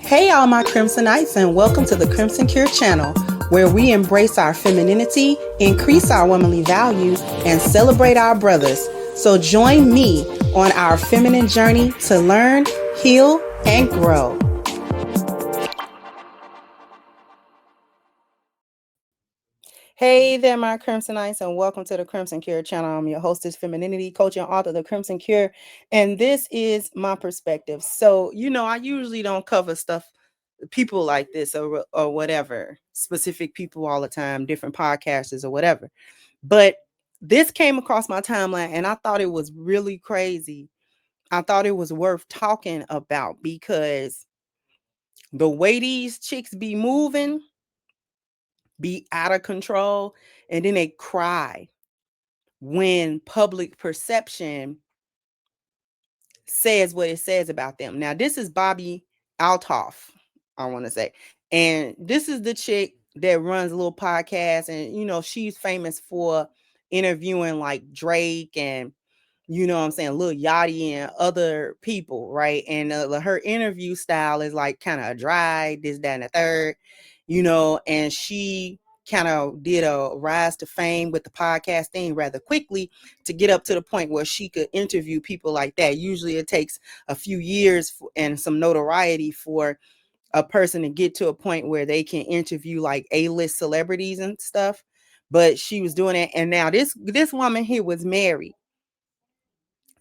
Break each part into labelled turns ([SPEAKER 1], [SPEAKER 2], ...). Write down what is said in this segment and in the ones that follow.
[SPEAKER 1] Hey, all my Crimsonites, and welcome to the Crimson Cure channel, where we embrace our femininity, increase our womanly values, and celebrate our brothers. So join me on our feminine journey to learn, heal, and grow. Hey there, my Crimsonites, and welcome to the Crimson Cure channel. I'm your hostess, femininity coach and author of the Crimson Cure, and this is my perspective. So, I usually don't cover people like this or whatever, specific people all the time, different podcasters or whatever. But this came across my timeline and I thought it was really crazy. I thought it was worth talking about because the way these chicks be moving, be out of control, and then they cry when public perception says what it says about them. Now, this is Bobbi Althoff, I want to say. And this is the chick that runs a little podcast. And, she's famous for interviewing like Drake and, what I'm saying, Lil Yachty and other people, right? And her interview style is like kind of dry, this, that, and the third, and she kind of did a rise to fame with the podcast thing rather quickly to get up to the point where she could interview people like that. Usually it takes a few years and some notoriety for a person to get to a point where they can interview like A-list celebrities and stuff. But she was doing it. And now this woman here was married.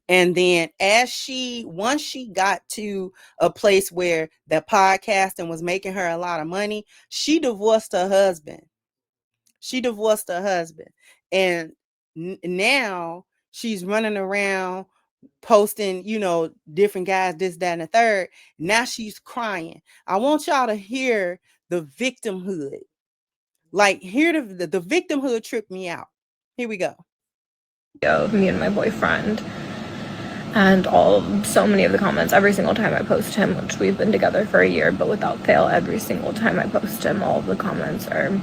[SPEAKER 1] And then once she got to a place where the podcasting was making her a lot of money, she divorced her husband. And now she's running around posting, different guys, this, that, and the third. Now she's crying. I want y'all to hear the victimhood. Like, hear the victimhood tripped me out. Here we go.
[SPEAKER 2] Me and my boyfriend, and so many of the comments every single time I post him, which we've been together for a year, but without fail, every single time I post him, all of the comments are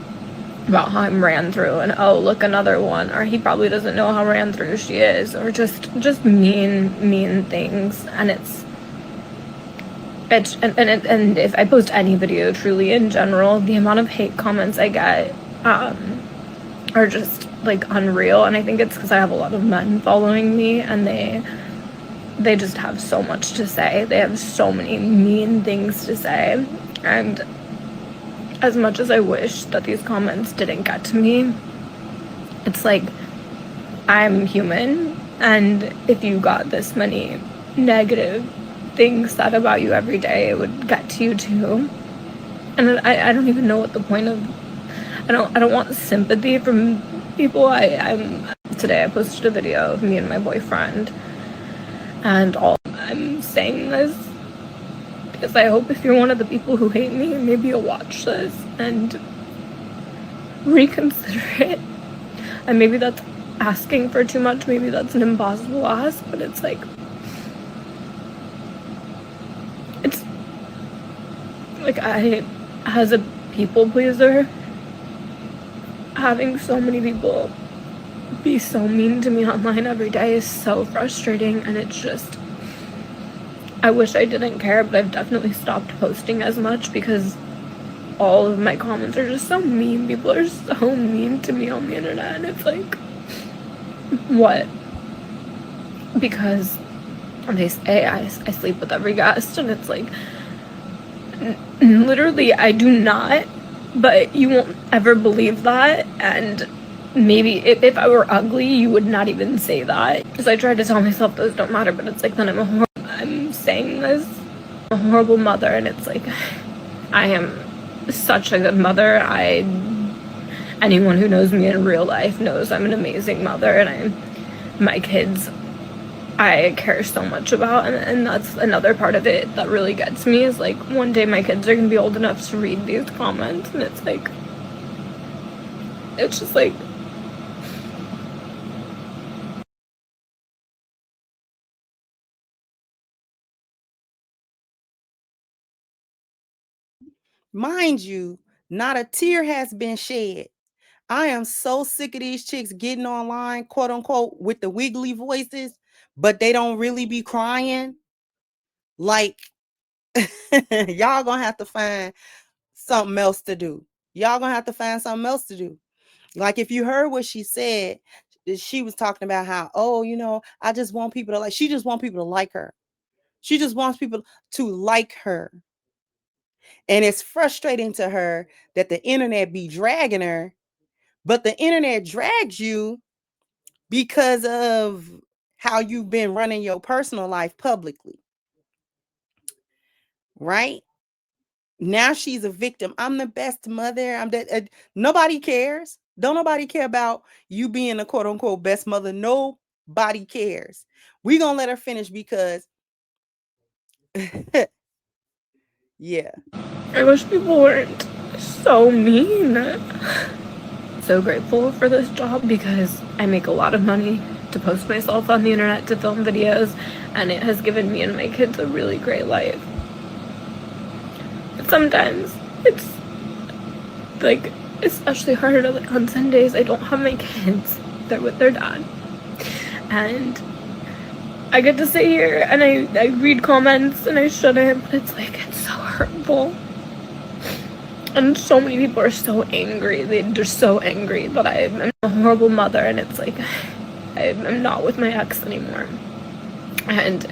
[SPEAKER 2] about how I'm ran through, and oh, look, another one, or he probably doesn't know how ran through she is, or just mean things. And and if I post any video, truly in general, the amount of hate comments I get are just like unreal. And I think it's because I have a lot of men following me, and they just have so much to say. They have so many mean things to say. And as much as I wish that these comments didn't get to me, it's like, I'm human, and if you got this many negative things said about you every day, it would get to you too. And I don't even know what the point of, I don't want sympathy from people. Today I posted a video of me and my boyfriend, and I'm saying this because I hope if you're one of the people who hate me, maybe you'll watch this and reconsider it. And maybe that's asking for too much, maybe that's an impossible ask, but it's like, I, as a people pleaser, having so many people be so mean to me online every day is so frustrating. And it's just, I wish I didn't care, but I've definitely stopped posting as much because all of my comments are just so mean. People are so mean to me on the internet, and it's like, what? Because they say I sleep with every guest, and it's like, literally I do not, but you won't ever believe that. And maybe if I were ugly, you would not even say that, because I try to tell myself those don't matter. But it's like, then I'm saying this, a horrible mother. And it's like, I am such a good mother. Anyone who knows me in real life knows I'm an amazing mother, and my kids I care so much about. And that's another part of it that really gets me, is like, one day my kids are gonna be old enough to read these comments, and it's just like,
[SPEAKER 1] Mind you, not a tear has been shed. I am so sick of these chicks getting online, quote unquote, with the wiggly voices, but they don't really be crying. Like, Y'all gonna have to find something else to do. Y'all gonna have to find something else to do. Like if you heard what she said, she was talking about how, oh, I just want people to like, she just want people to like her. She just wants people to like her. And it's frustrating to her that the internet be dragging her, but the internet drags you because of how you've been running your personal life publicly, right? Now she's a victim. I'm the best mother. I'm that. Nobody cares. Don't nobody care about you being a quote unquote best mother. Nobody cares. We gonna let her finish because, yeah.
[SPEAKER 2] I wish people weren't so mean. So grateful for this job because I make a lot of money to post myself on the internet to film videos, and it has given me and my kids a really great life. But sometimes it's like especially harder, like on Sundays I don't have my kids, they're with their dad, and I get to sit here and I read comments and I shouldn't, but it's like it's so hurtful. And so many people are so angry. They're so angry that I'm a horrible mother, and it's like I'm not with my ex anymore. And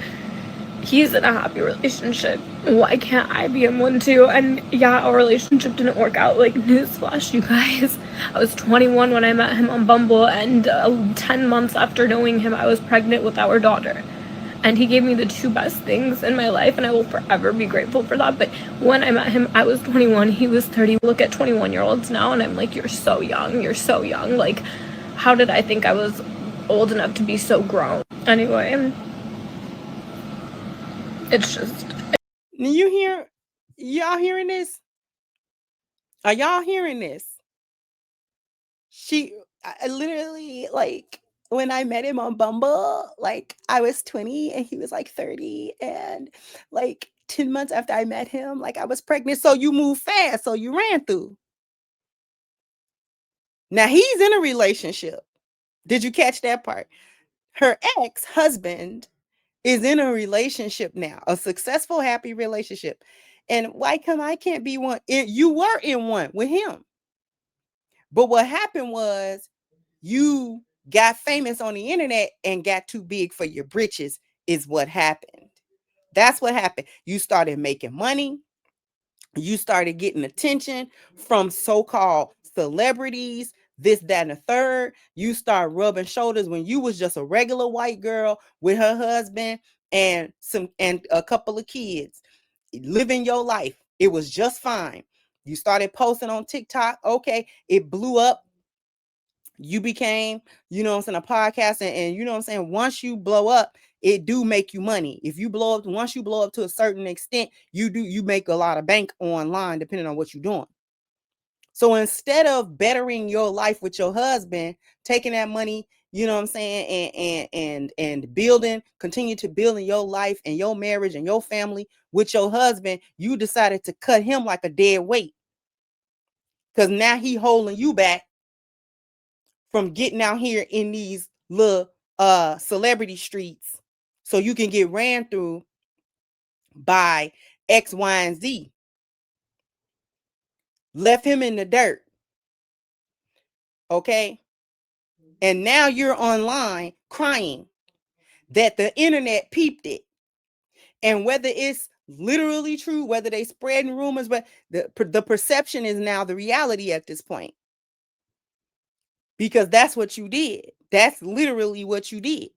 [SPEAKER 2] he's in a happy relationship. Why can't I be in one too? And yeah, our relationship didn't work out. Like, newsflash, you guys. I was 21 when I met him on Bumble, and 10 months after knowing him, I was pregnant with our daughter. And he gave me the two best things in my life, and I will forever be grateful for that. But when I met him, I was 21, he was 30. Look at 21-year-olds now, and I'm like, you're so young, you're so young. Like, how did I think I was old enough to be so grown? Anyway, it's just...
[SPEAKER 1] Y'all hearing this? Are y'all hearing this? I literally, like, when I met him on Bumble, like, I was 20 and he was like 30, and like 10 months after I met him, like, I was pregnant. So you move fast, so you ran through. Now he's in a relationship. Did you catch that part? Her ex-husband is in a relationship now, a successful, happy relationship. And why come I can't be one? You were in one with him. But what happened was you got famous on the internet and got too big for your britches, is what happened. That's what happened. You started making money. You started getting attention from so-called celebrities, this, that, and the third. You start rubbing shoulders when you was just a regular white girl with her husband and a couple of kids, living your life. It was just fine. You started posting on TikTok. Okay, it blew up. You became, a podcast, and you know what I'm saying? Once you blow up, it do make you money. If you blow up, once you blow up to a certain extent, you make a lot of bank online, depending on what you're doing. So instead of bettering your life with your husband, taking that money, you know what I'm saying, and building, continue to building your life and your marriage and your family with your husband, you decided to cut him like a dead weight. Because now he holding you back from getting out here in these little celebrity streets so you can get ran through by X, Y, and Z. Left him in the dirt. Okay? And now you're online crying that the internet peeped it. And whether it's literally true, whether they spreading rumors, but the perception is now the reality at this point. Because that's what you did. That's literally what you did.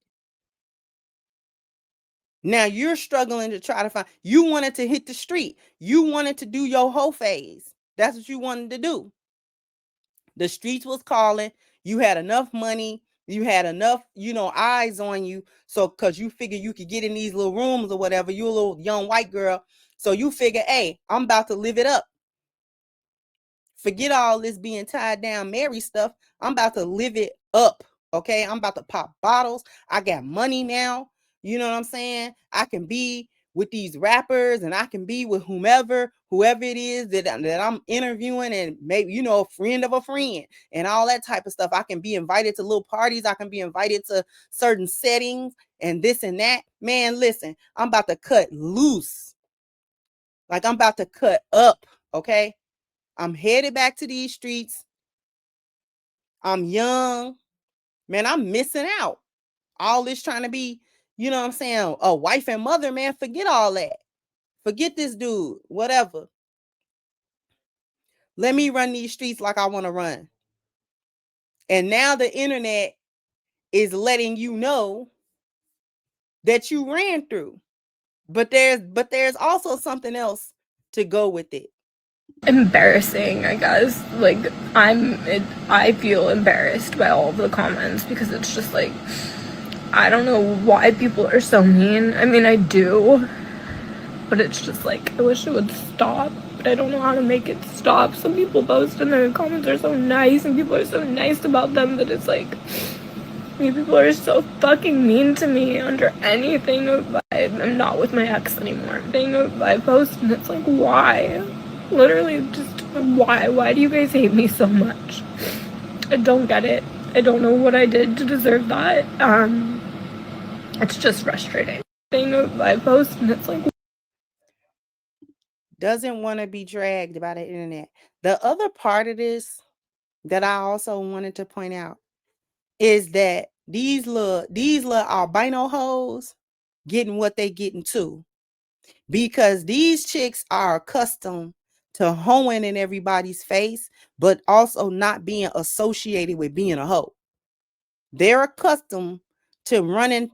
[SPEAKER 1] Now you're struggling to try to find, you wanted to hit the street. You wanted to do your whole phase. That's what you wanted to do. The streets was calling. You had enough money. You had enough, eyes on you. So, cause you figure you could get in these little rooms or whatever. You a little young white girl. So you figure, hey, I'm about to live it up. Forget all this being tied down Mary stuff. I'm about to live it up. Okay. I'm about to pop bottles. I got money now. You know what I'm saying? I can be with these rappers, and I can be with whoever it is that I'm interviewing, and maybe, a friend of a friend and all that type of stuff. I can be invited to little parties. I can be invited to certain settings and this and that. Man, listen, I'm about to cut loose. Like I'm about to cut up, okay? I'm headed back to these streets. I'm young. Man, I'm missing out. All this trying to be, you know what I'm saying, a wife and mother, man, forget all that. Forget this dude, whatever. Let me run these streets like I want to run. And now the internet is letting you know that you ran through. But there's also something else to go with it.
[SPEAKER 2] Embarrassing, I guess. Like, I feel embarrassed by all of the comments because it's just like, I don't know why people are so mean. I mean, I do, but it's just like, I wish it would stop, but I don't know how to make it stop. Some people post and their comments are so nice and people are so nice about them, but it's like, you people are so fucking mean to me under anything. I'm not with my ex anymore. I post and it's like, why? Literally just, why? Why do you guys hate me so much? I don't get it. I don't know what I did to deserve that. It's just frustrating. I post and it's like,
[SPEAKER 1] Doesn't want to be dragged by the internet. The other part of this that I also wanted to point out is that these little albino hoes getting what they getting too. Because these chicks are accustomed to hoeing in everybody's face, but also not being associated with being a hoe. They're accustomed to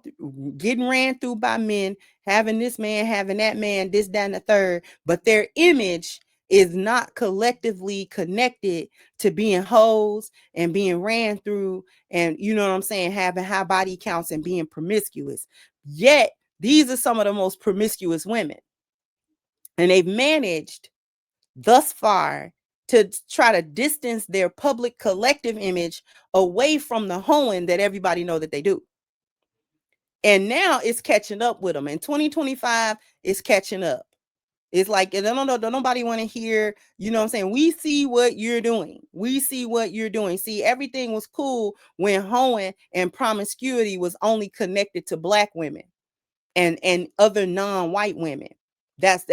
[SPEAKER 1] getting ran through by men, having this man, having that man, this, that, and the third, but their image is not collectively connected to being hoes and being ran through and, you know what I'm saying, having high body counts and being promiscuous. Yet, these are some of the most promiscuous women. And they've managed thus far to try to distance their public collective image away from the hoeing that everybody know that they do. And now it's catching up with them. In 2025, it's catching up. It's like, don't nobody want to hear, you know what I'm saying? We see what you're doing. We see what you're doing. See, everything was cool when hoeing and promiscuity was only connected to Black women and other non-white women. That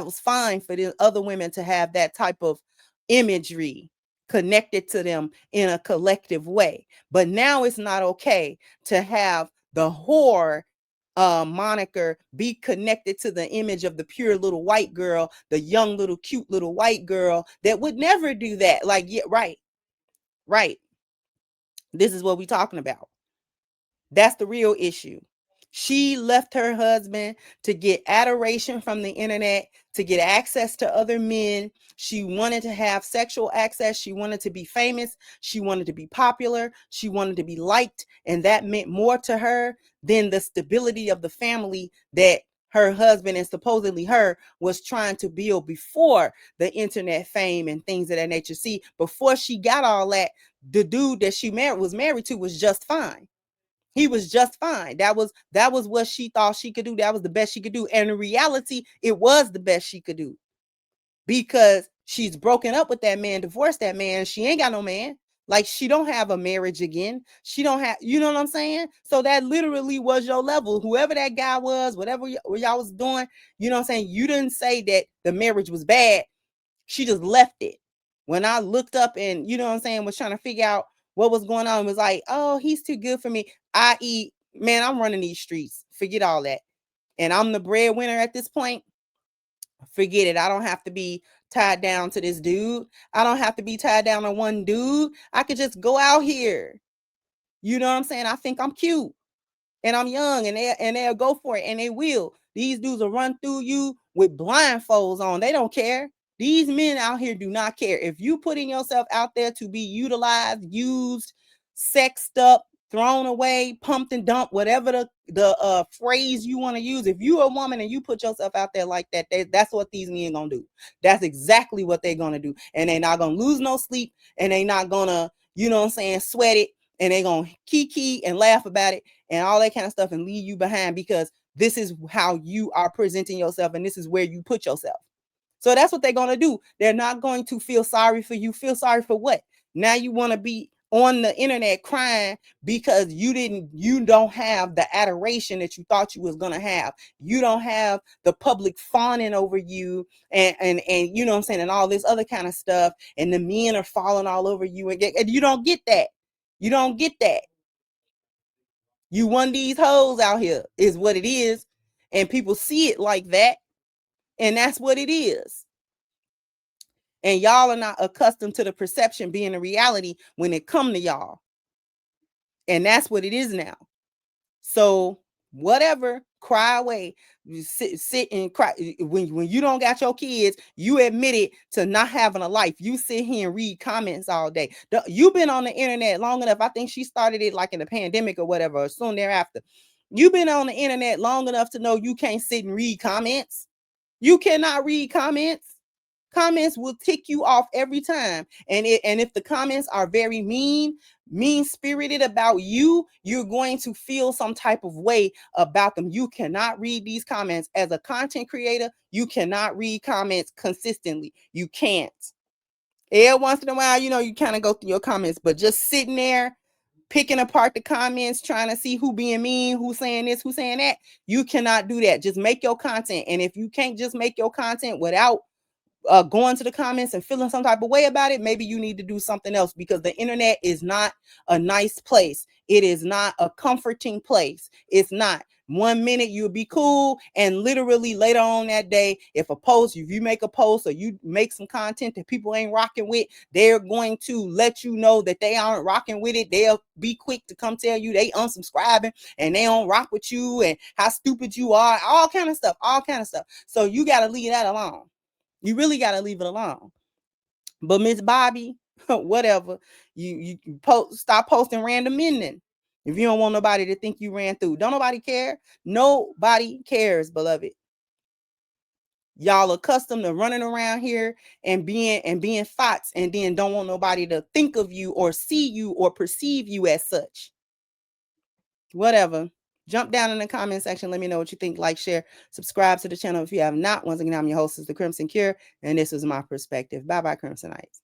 [SPEAKER 1] was fine for the other women to have that type of imagery connected to them in a collective way. But now it's not okay to have the whore moniker be connected to the image of the pure little white girl, the young little cute little white girl that would never do that. Like, yeah, right. This is what we're talking about. That's the real issue. She left her husband to get adoration from the internet, to get access to other men. She wanted to have sexual access. She wanted to be famous. She wanted to be popular. She wanted to be liked. And that meant more to her than the stability of the family that her husband and supposedly her was trying to build before the internet fame and things of that nature. See, before she got all that, the dude that she was married to was just fine. He was just fine. That was what she thought she could do. That was the best she could do. And in reality, it was the best she could do because she's broken up with that man, divorced that man. She ain't got no man. Like, she don't have a marriage again. She don't have, you know what I'm saying? So that literally was your level. Whoever that guy was, whatever y'all was doing, you know what I'm saying? You didn't say that the marriage was bad. She just left it. When I looked up and, you know what I'm saying, was trying to figure out what was going on, it was like, oh, he's too good for me. I.e., man, I'm running these streets. Forget all that. And I'm the breadwinner at this point. Forget it. I don't have to be tied down to this dude. I don't have to be tied down to one dude. I could just go out here. You know what I'm saying? I think I'm cute and I'm young, and they'll go for it, and they will. These dudes will run through you with blindfolds on. They don't care. These men out here do not care. If you putting yourself out there to be utilized, used, sexed up, thrown away, pumped and dumped, whatever the phrase you want to use. If you're a woman and you put yourself out there like that, that's what these men gonna do. That's exactly what they're gonna do. And they're not gonna lose no sleep, and they're not gonna, you know what I'm saying, sweat it, and they're gonna kiki and laugh about it and all that kind of stuff and leave you behind, because this is how you are presenting yourself and this is where you put yourself. So that's what they're going to do. They're not going to feel sorry for you. Feel sorry for what? Now you want to be on the internet crying because you don't have the adoration that you thought you was gonna have. You don't have the public fawning over you and you know what I'm saying, and all this other kind of stuff, and the men are falling all over you, and you don't get that. You don't get that. You one of these hoes out here is what it is, and people see it like that, and that's what it is. And y'all are not accustomed to the perception being a reality when it come to y'all. And that's what it is now. So whatever, cry away. You sit and cry. When you don't got your kids, you admitted to not having a life. You sit here and read comments all day. You've been on the internet long enough. I think she started it like in the pandemic or whatever, or soon thereafter. You've been on the internet long enough to know you can't sit and read comments. You cannot read comments. Comments will tick you off every time. And if the comments are very mean-spirited about you, you're going to feel some type of way about them. You cannot read these comments. As a content creator, you cannot read comments consistently. You can't. Every once in a while, you kind of go through your comments, but just sitting there picking apart the comments, trying to see who being mean, who's saying this, who's saying that, you cannot do that. Just make your content. And if you can't just make your content without going to the comments and feeling some type of way about it, maybe you need to do something else, because the internet is not a nice place. It is not a comforting place. It's not. 1 minute you'll be cool, and literally later on that day, if you make a post or you make some content that people ain't rocking with, they're going to let you know that they aren't rocking with it. They'll be quick to come tell you they unsubscribing and they don't rock with you and how stupid you are, all kind of stuff. So you got to leave that alone. You really got to leave it alone. But Miss Bobbi, whatever, you stop posting random men then. If you don't want nobody to think you ran through. Don't nobody care. Nobody cares, beloved. Y'all accustomed to running around here and being thoughts, and then don't want nobody to think of you or see you or perceive you as such. Whatever. Jump down in the comment section. Let me know what you think. Like, share, subscribe to the channel if you have not. Once again, I'm your host, is the Crimson Cure, and this is my perspective. Bye-bye, Crimsonites.